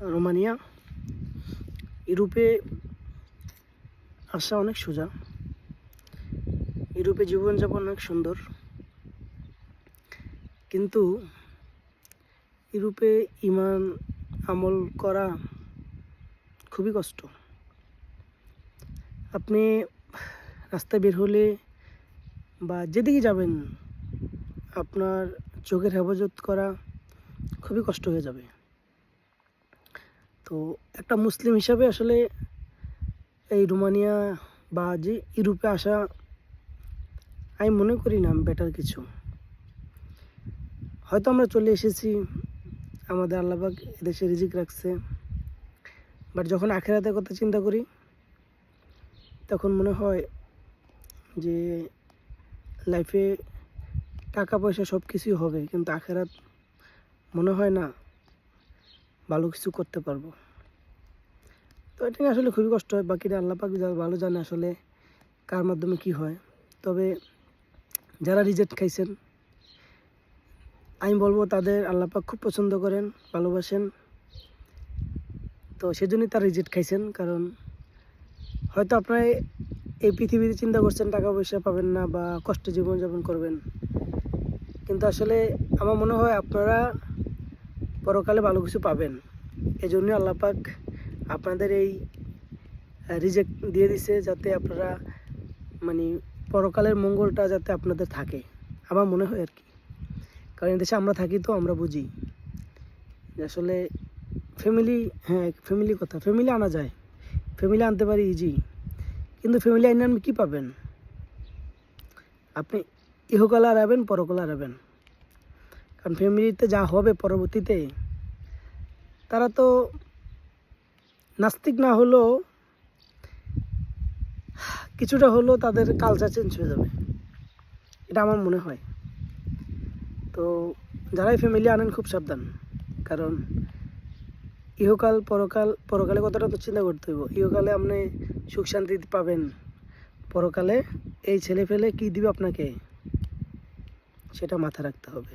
Romania. ইউরোপে আসা অনেক সোজা, ইউরোপে জীবনযাপন অনেক সুন্দর, কিন্তু ইউরোপে ইমান আমল করা খুবই কষ্ট। আপনি রাস্তায় বের হলে বা যেদিকে যাবেন আপনার চোখের হেফাজত করা খুবই কষ্ট হয়ে যাবে। তো একটা মুসলিম হিসাবে আসলে এই রোমানিয়া বা যে ইউরোপে আসা আমি মনে করি না বেটার কিছু। হয়তো আমরা চলে এসেছি, আমাদের আল্লাহ পাক এদেশে রিজিক রাখছে, বাট যখন আখিরাতের কথা চিন্তা করি তখন মনে হয় যে লাইফে টাকা পয়সা সব কিছুই হবে, কিন্তু আখিরাত মনে হয় না ভালো কিছু করতে পারবো। তো এটা নিয়ে আসলে খুবই কষ্ট হয়। বাকিটা আল্লাহ পাক ভালো জানে আসলে কার মাধ্যমে কি হয়। তবে যারা রিজেক্ট খাইছেন আমি বলবো তাদের আল্লাহ পাক খুব পছন্দ করেন, ভালোবাসেন। তো সেজন্যই তারা রিজেক্ট খাইছেন, কারণ হয়তো আপনারা এই পৃথিবীতে চিন্তা করছেন টাকা পয়সা পাবেন না বা কষ্টে জীবনযাপন করবেন, কিন্তু আসলে আমার মনে হয় আপনারা পরকালে ভালো কিছু পাবেন। এই জন্যই আল্লাহ পাক আপনাদের এই রিজেক্ট দিয়ে দিছে, যাতে আপনারা মানে পরকালের মঙ্গলটা যাতে আপনাদের থাকে, আমার মনে হয় আর কি। কারণ এদেশে আমরা থাকি তো আমরা বুঝি যে আসলে ফ্যামিলি, হ্যাঁ ফ্যামিলি কথা, ফ্যামিলি আনা যায়, ফ্যামিলি আনতে পারি ইজি, কিন্তু ফ্যামিলি আইনে আপনি কী পাবেন? আপনি ইহকালে হারাবেন, পরকালে হারাবেন। কারণ ফ্যামিলিতে যা হবে পরবর্তীতে, তারা তো নাস্তিক না হলেও কিছুটা হলেও তাদের কালচার চেঞ্জ হয়ে যাবে, এটা আমার মনে হয়। তো যারাই ফ্যামিলি আনেন খুব সাবধান, কারণ ইহকাল পরকালে কথাটা তো চিন্তা করতে হইব। ইহকালে আপনি সুখ শান্তি পাবেন, পরকালে এই ছেলে ফেলে কী দিবে আপনাকে সেটা মাথায় রাখতে হবে।